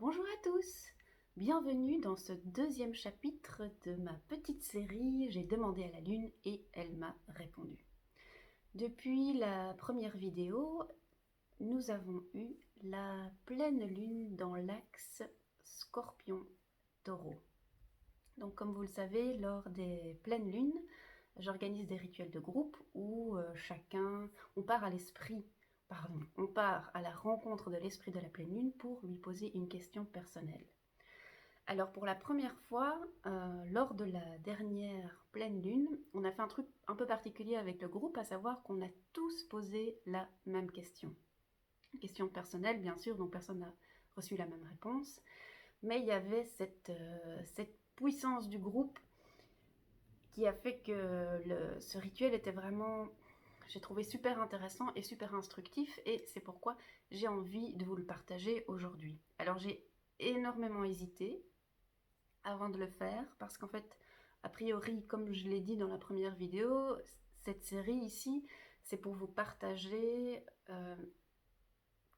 Bonjour à tous, bienvenue dans ce deuxième chapitre de ma petite série J'ai demandé à la Lune et elle m'a répondu. Depuis la première vidéo, nous avons eu la pleine lune dans l'axe Scorpion-Taureau. Donc comme vous le savez, lors des pleines lunes, j'organise des rituels de groupe où on part on part à la rencontre de l'esprit de la pleine lune pour lui poser une question personnelle. Alors pour la première fois, lors de la dernière pleine lune, on a fait un truc un peu particulier avec le groupe, à savoir qu'on a tous posé la même question. Une question personnelle, bien sûr, donc personne n'a reçu la même réponse. Mais il y avait cette puissance du groupe qui a fait que ce rituel était vraiment, j'ai trouvé super intéressant et super instructif, et c'est pourquoi j'ai envie de vous le partager aujourd'hui. Alors j'ai énormément hésité avant de le faire, parce qu'en fait, a priori, comme je l'ai dit dans la première vidéo, cette série ici, c'est pour vous partager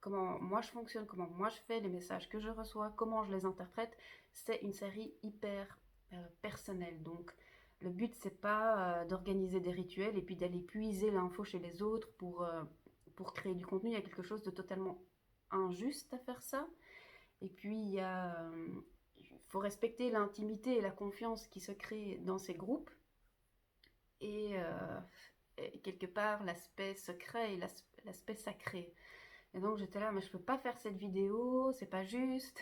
comment moi je fonctionne, comment moi je fais, les messages que je reçois, comment je les interprète. C'est une série hyper personnelle, donc le but c'est pas d'organiser des rituels et puis d'aller puiser l'info chez les autres pour créer du contenu. Il y a quelque chose de totalement injuste à faire ça. Et puis il faut respecter l'intimité et la confiance qui se crée dans ces groupes, et quelque part l'aspect secret et l'aspect sacré. Et donc j'étais là, mais je peux pas faire cette vidéo, c'est pas juste.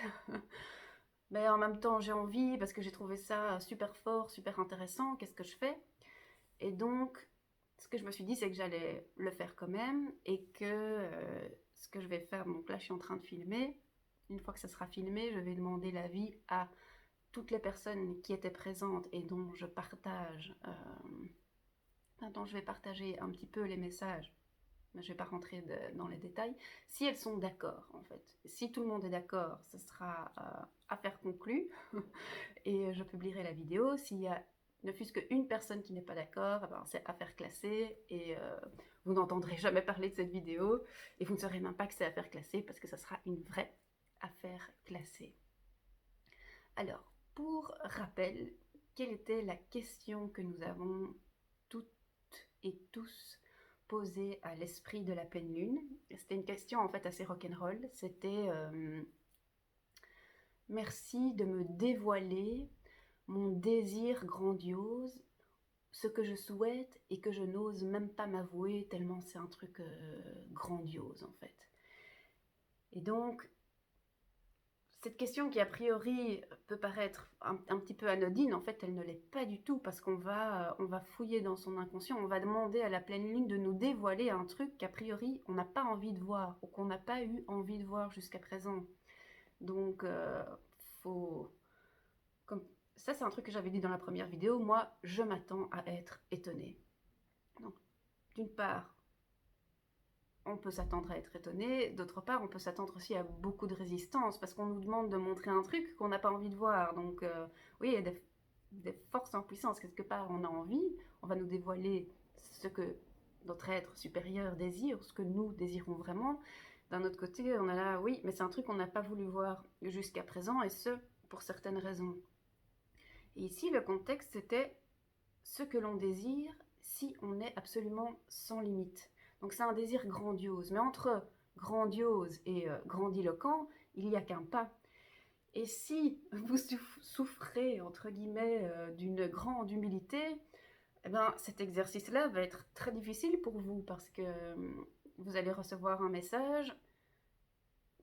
Mais en même temps j'ai envie parce que j'ai trouvé ça super fort, super intéressant, qu'est-ce que je fais? Et donc ce que je me suis dit, c'est que j'allais le faire quand même, et que ce que je vais faire, donc là je suis en train de filmer, une fois que ça sera filmé, je vais demander l'avis à toutes les personnes qui étaient présentes et dont je je vais partager un petit peu les messages, mais je ne vais pas rentrer dans les détails, si elles sont d'accord en fait. Si tout le monde est d'accord, ce sera affaire conclue et je publierai la vidéo. S'il y a ne fût-ce qu'une personne qui n'est pas d'accord, eh ben, c'est affaire classée, et vous n'entendrez jamais parler de cette vidéo et vous ne saurez même pas que c'est affaire classée, parce que ça sera une vraie affaire classée. Alors, pour rappel, quelle était la question que nous avons toutes et tous posée à l'esprit de la pleine lune? C'était une question en fait assez rock'n'roll. C'était merci de me dévoiler mon désir grandiose, ce que je souhaite et que je n'ose même pas m'avouer, tellement c'est un truc grandiose en fait. Et donc cette question qui a priori peut paraître un petit peu anodine, en fait elle ne l'est pas du tout, parce qu'on va fouiller dans son inconscient, on va demander à la pleine lune de nous dévoiler un truc qu'a priori on n'a pas envie de voir, ou qu'on n'a pas eu envie de voir jusqu'à présent. Donc faut... Comme... Ça c'est un truc que j'avais dit dans la première vidéo, moi je m'attends à être étonnée. Donc d'une part, on peut s'attendre à être étonné, d'autre part on peut s'attendre aussi à beaucoup de résistance, parce qu'on nous demande de montrer un truc qu'on n'a pas envie de voir. Donc oui, il y a des forces en puissance, quelque part on a envie, on va nous dévoiler ce que notre être supérieur désire, ce que nous désirons vraiment. D'un autre côté on a là, oui, mais c'est un truc qu'on n'a pas voulu voir jusqu'à présent, et ce pour certaines raisons. Et ici le contexte c'était ce que l'on désire si on est absolument sans limite. Donc c'est un désir grandiose, mais entre grandiose et grandiloquent, il n'y a qu'un pas. Et si vous souffrez, entre guillemets, d'une grande humilité, eh ben, cet exercice-là va être très difficile pour vous, parce que vous allez recevoir un message,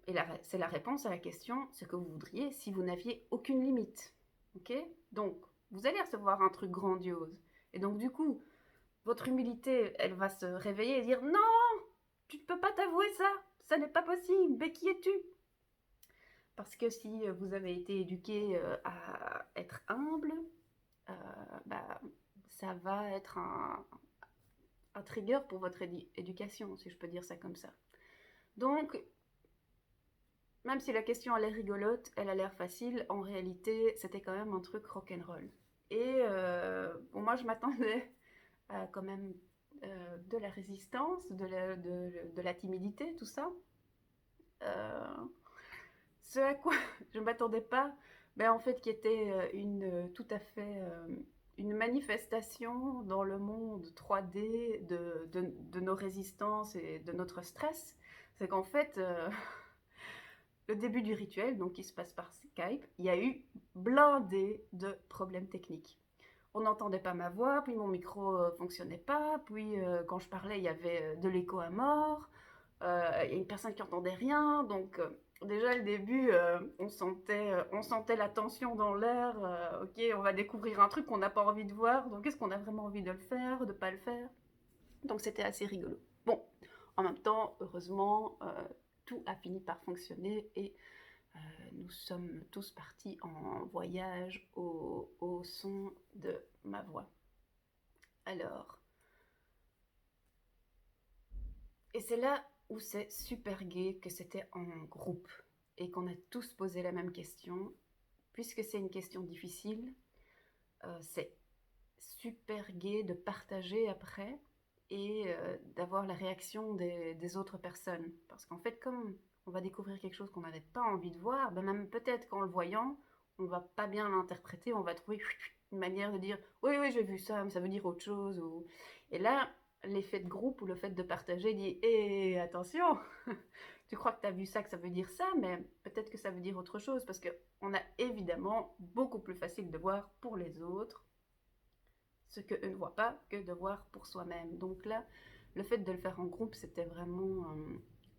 et c'est la réponse à la question, ce que vous voudriez si vous n'aviez aucune limite. Ok? Donc, vous allez recevoir un truc grandiose. Et donc, du coup, votre humilité, elle va se réveiller et dire non, tu ne peux pas t'avouer ça, ça n'est pas possible, mais qui es-tu? Parce que si vous avez été éduqué à être humble, euh, bah, ça va être un trigger pour votre éducation, si je peux dire ça comme ça. Donc, même si la question a l'air rigolote, elle a l'air facile, en réalité, c'était quand même un truc rock'n'roll. Et bon, moi, je m'attendais à quand même de la résistance, de la timidité, tout ça. Euh, ce à quoi je ne m'attendais pas, en fait, qui était tout à fait une manifestation dans le monde 3D de nos résistances et de notre stress. C'est qu'en fait, le début du rituel, donc qui se passe par Skype, il y a eu blindé de problèmes techniques. On n'entendait pas ma voix, puis mon micro fonctionnait pas, puis quand je parlais, il y avait de l'écho à mort. Il y a une personne qui entendait rien, donc déjà le début, on sentait la tension dans l'air. Ok, on va découvrir un truc qu'on n'a pas envie de voir, donc est-ce qu'on a vraiment envie de le faire, de pas le faire? Donc c'était assez rigolo. Bon, en même temps, heureusement, tout a fini par fonctionner et nous sommes tous partis en voyage au son de ma voix. Alors, et c'est là où c'est super gai que c'était en groupe et qu'on a tous posé la même question. Puisque c'est une question difficile, c'est super gai de partager après et d'avoir la réaction des autres personnes. Parce qu'en fait, comme on va découvrir quelque chose qu'on n'avait pas envie de voir, même peut-être qu'en le voyant, on va pas bien l'interpréter, on va trouver une manière de dire oui, oui, j'ai vu ça, mais ça veut dire autre chose. Et là, l'effet de groupe ou le fait de partager dit hé, attention, tu crois que tu as vu ça, que ça veut dire ça, mais peut-être que ça veut dire autre chose, parce qu'on a évidemment beaucoup plus facile de voir pour les autres ce qu'eux ne voient pas que de voir pour soi-même. Donc là, le fait de le faire en groupe, c'était vraiment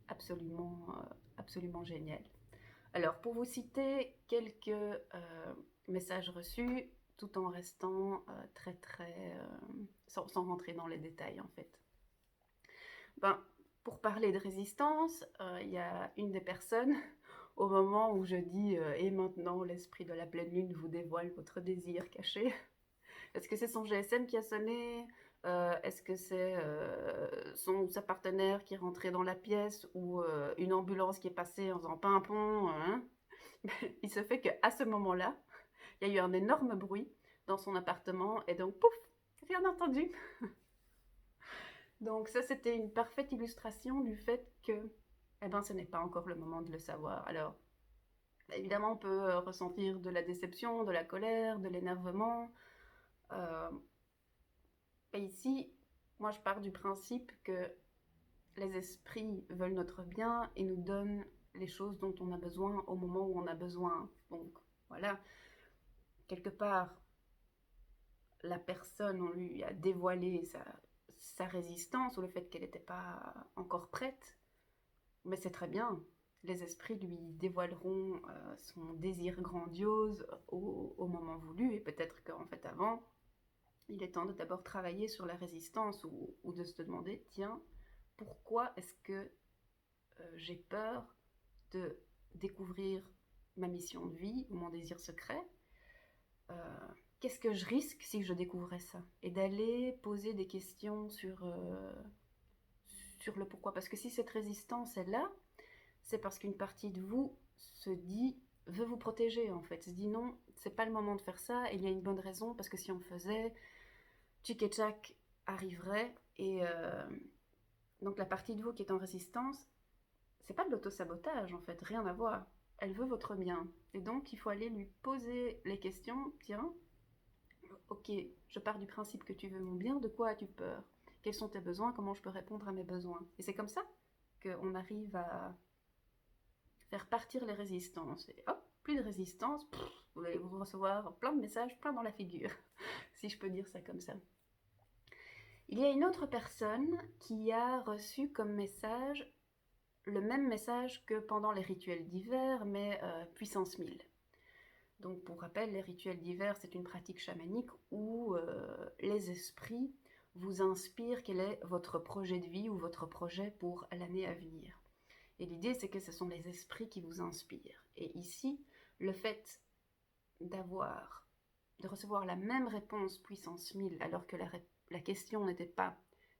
absolument génial. Alors, pour vous citer quelques messages reçus, tout en restant sans rentrer dans les détails en fait. Pour parler de résistance, il y a une des personnes, au moment où je dis et maintenant l'esprit de la pleine lune vous dévoile votre désir caché. Est-ce que c'est son GSM qui a sonné? Est-ce que c'est sa partenaire qui est rentrée dans la pièce ou une ambulance qui est passée en faisant pimpon, hein? Il se fait qu'à ce moment-là, il y a eu un énorme bruit dans son appartement et donc pouf, rien entendu. Donc ça, c'était une parfaite illustration du fait que ce n'est pas encore le moment de le savoir. Alors, évidemment, on peut ressentir de la déception, de la colère, de l'énervement. Et ici, moi, je pars du principe que les esprits veulent notre bien et nous donnent les choses dont on a besoin au moment où on a besoin. Donc, voilà, quelque part, la personne, on lui a dévoilé sa résistance ou le fait qu'elle n'était pas encore prête. Mais c'est très bien. Les esprits lui dévoileront son désir grandiose au moment voulu. Et peut-être qu'en fait, avant, il est temps de d'abord travailler sur la résistance ou de se demander, tiens, pourquoi est-ce que j'ai peur de découvrir ma mission de vie ou mon désir secret? Qu'est-ce que je risque si je découvrais ça? Et d'aller poser des questions sur le pourquoi. Parce que si cette résistance est là, c'est parce qu'une partie de vous veut vous protéger en fait, se dit non, c'est pas le moment de faire ça, et il y a une bonne raison, parce que si on le faisait, Tchik et Tchak arriverait, et donc la partie de vous qui est en résistance, c'est pas de l'auto-sabotage en fait, rien à voir. Elle veut votre bien. Et donc il faut aller lui poser les questions, tiens, ok, je pars du principe que tu veux mon bien, de quoi as-tu peur? Quels sont tes besoins? Comment je peux répondre à mes besoins? Et c'est comme ça qu'on arrive à faire partir les résistances. Et hop, plus de résistance, vous allez vous recevoir plein de messages, plein dans la figure, si je peux dire ça comme ça. Il y a une autre personne qui a reçu comme message le même message que pendant les rituels d'hiver, mais puissance 1000. Donc pour rappel, les rituels d'hiver, c'est une pratique chamanique où les esprits vous inspirent quel est votre projet de vie ou votre projet pour l'année à venir. Et l'idée, c'est que ce sont les esprits qui vous inspirent. Et ici, le fait de recevoir la même réponse puissance 1000, alors que la question n'était pas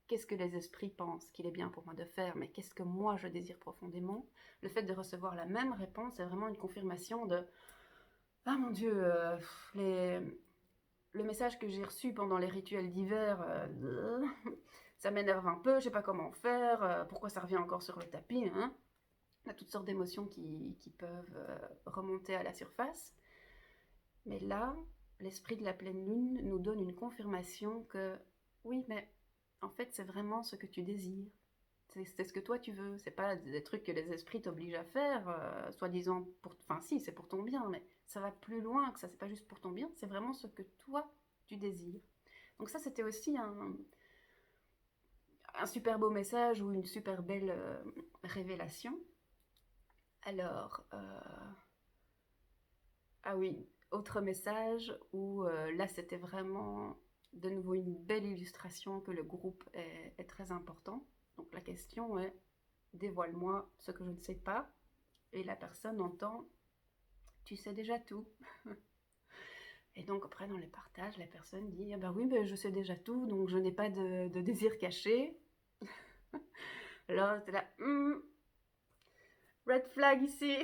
qu'est-ce que les esprits pensent qu'il est bien pour moi de faire, mais qu'est-ce que moi je désire profondément, le fait de recevoir la même réponse est vraiment une confirmation de ah mon Dieu, le message que j'ai reçu pendant les rituels d'hiver, ça m'énerve un peu, je sais pas comment faire, pourquoi ça revient encore sur le tapis, hein? Il y a toutes sortes d'émotions qui peuvent remonter à la surface. Mais là, l'esprit de la pleine lune nous donne une confirmation que oui, mais en fait, c'est vraiment ce que tu désires. C'est ce que toi tu veux. C'est pas des trucs que les esprits t'obligent à faire, soi-disant pour. Enfin, si, c'est pour ton bien, mais ça va plus loin que ça. C'est pas juste pour ton bien, c'est vraiment ce que toi tu désires. Donc, ça, c'était aussi un super beau message ou une super belle révélation. Alors, ah oui, autre message où là c'était vraiment de nouveau une belle illustration que le groupe est très important. Donc la question est dévoile-moi ce que je ne sais pas. Et la personne entend tu sais déjà tout. Et donc après dans les partages, la personne dit ah bah oui, ben, je sais déjà tout, donc je n'ai pas de désir caché. Alors c'est là, red flag ici.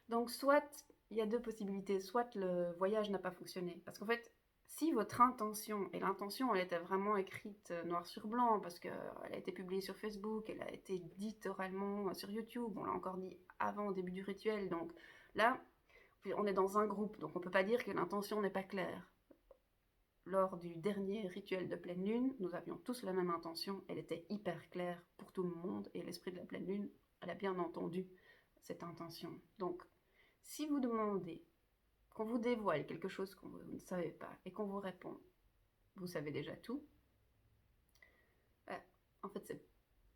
Donc soit il y a deux possibilités, soit le voyage n'a pas fonctionné, parce qu'en fait si votre intention, et l'intention elle était vraiment écrite noir sur blanc, parce qu'elle a été publiée sur Facebook, elle a été dite oralement sur YouTube, on l'a encore dit avant au début du rituel, donc là on est dans un groupe, donc on ne peut pas dire que l'intention n'est pas claire. Lors du dernier rituel de pleine lune, nous avions tous la même intention, elle était hyper claire pour tout le monde, et l'esprit de la pleine lune, elle a bien entendu cette intention. Donc, si vous demandez, qu'on vous dévoile quelque chose que vous ne savez pas, et qu'on vous répond, vous savez déjà tout, en fait,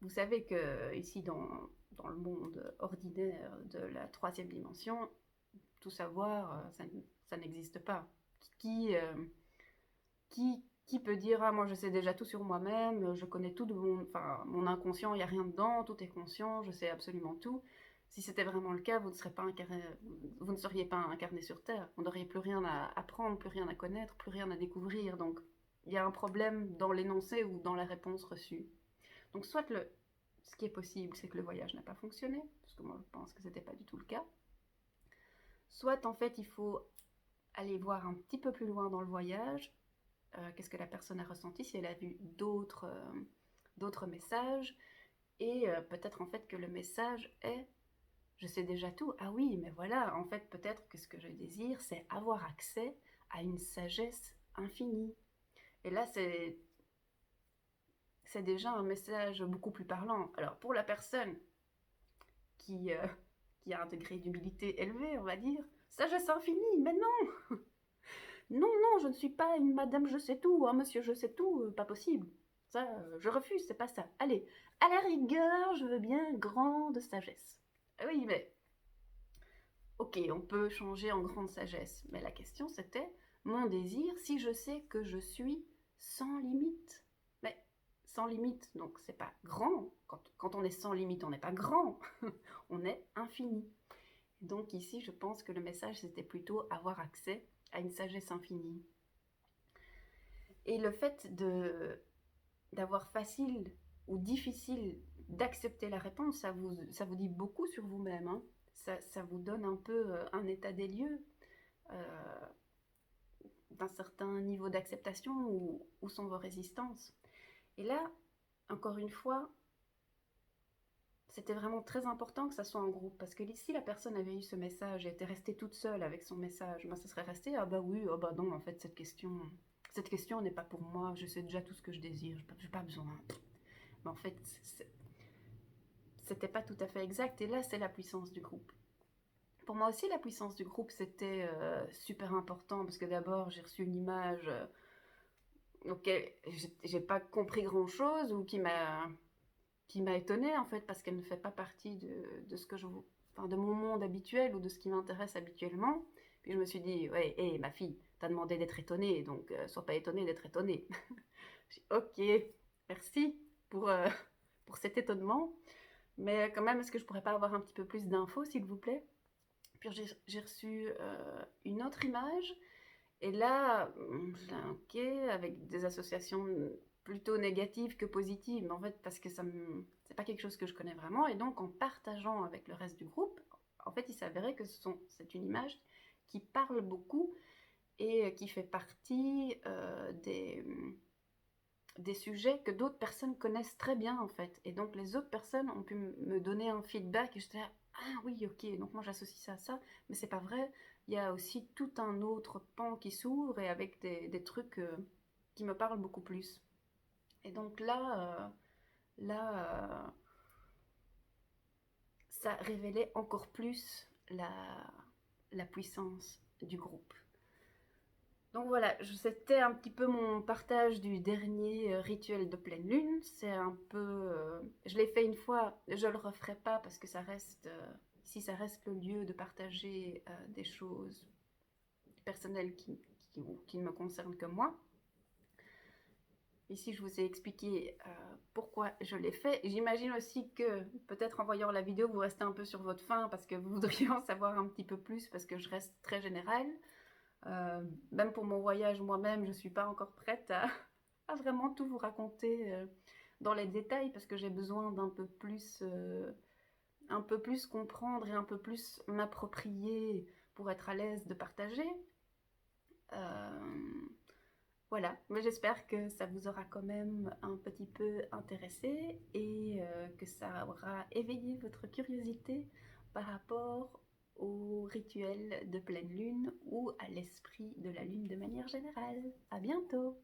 vous savez que ici, dans le monde ordinaire de la troisième dimension, tout savoir, ça n'existe pas. Qui, qui peut dire ah moi je sais déjà tout sur moi-même, je connais tout de mon inconscient, il n'y a rien dedans, tout est conscient, je sais absolument tout. Si c'était vraiment le cas, vous ne seriez pas incarné sur Terre. Vous n'auriez plus rien à apprendre, plus rien à connaître, plus rien à découvrir. Donc il y a un problème dans l'énoncé ou dans la réponse reçue. Donc ce qui est possible, c'est que le voyage n'a pas fonctionné, parce que moi je pense que c'était pas du tout le cas. Soit en fait il faut aller voir un petit peu plus loin dans le voyage. Qu'est-ce que la personne a ressenti, si elle a vu d'autres messages, et peut-être en fait que le message est je sais déjà tout, ah oui, mais voilà, en fait peut-être que ce que je désire c'est avoir accès à une sagesse infinie. Et là c'est déjà un message beaucoup plus parlant. Alors pour la personne qui, euh, qui a un degré d'humilité élevé, on va dire, sagesse infinie, mais non, non, non, je ne suis pas une madame je sais tout, un monsieur je sais tout, pas possible. Ça, je refuse, c'est pas ça. Allez, à la rigueur, je veux bien grande sagesse. Ah oui, mais ok, on peut changer en grande sagesse. Mais la question c'était mon désir si je sais que je suis sans limite. Mais sans limite, donc c'est pas grand. Quand on est sans limite, on n'est pas grand. On est infini. Donc ici, je pense que le message c'était plutôt avoir accès à une sagesse infinie. Et le fait d'avoir facile ou difficile d'accepter la réponse, ça vous dit beaucoup sur vous-même. Hein. Ça vous donne un peu un état des lieux euh, d'un certain niveau d'acceptation où sont vos résistances. Et là, encore une fois, c'était vraiment très important que ça soit en groupe, parce que si la personne avait eu ce message et était restée toute seule avec son message, ben ça serait resté ah bah oui, ah bah non, en fait cette question n'est pas pour moi, je sais déjà tout ce que je désire, je n'ai pas besoin. Mais en fait, c'était pas tout à fait exact, et là c'est la puissance du groupe. Pour moi aussi, la puissance du groupe c'était super important, parce que d'abord j'ai reçu une image auquel j'ai pas compris grand chose, ou qui m'a étonnée en fait, parce qu'elle ne fait pas partie de ce que de mon monde habituel ou de ce qui m'intéresse habituellement. Puis je me suis dit, ouais, hé, ma fille, t'as demandé d'être étonnée, donc sois pas étonnée d'être étonnée. J'ai dit, ok, merci pour, euh, pour cet étonnement, mais quand même, est-ce que je pourrais pas avoir un petit peu plus d'infos, s'il vous plaît? Puis j'ai reçu une autre image, et là, ok, avec des associations plutôt négatives que positives, mais en fait, parce que c'est pas quelque chose que je connais vraiment, et donc en partageant avec le reste du groupe, en fait, il s'avérait que c'est une image qui parle beaucoup et qui fait partie des sujets que d'autres personnes connaissent très bien en fait. Et donc les autres personnes ont pu me donner un feedback et j'étais là, ah oui, ok, donc moi j'associe ça à ça, mais c'est pas vrai. Il y a aussi tout un autre pan qui s'ouvre et avec des trucs qui me parlent beaucoup plus. Et donc là, ça révélait encore plus la puissance du groupe. Donc voilà, c'était un petit peu mon partage du dernier rituel de pleine lune. C'est un peu, je l'ai fait une fois, je le referai pas parce que ça reste, ici ça reste le lieu de partager des choses personnelles qui ne me concernent que moi. Ici, je vous ai expliqué pourquoi je l'ai fait. J'imagine aussi que, peut-être en voyant la vidéo, vous restez un peu sur votre faim parce que vous voudriez en savoir un petit peu plus parce que je reste très générale. Même pour mon voyage moi-même, je ne suis pas encore prête à vraiment tout vous raconter dans les détails parce que j'ai besoin un peu plus comprendre et un peu plus m'approprier pour être à l'aise de partager. Euh, voilà, mais j'espère que ça vous aura quand même un petit peu intéressé et que ça aura éveillé votre curiosité par rapport au rituel de pleine lune ou à l'esprit de la lune de manière générale. À bientôt!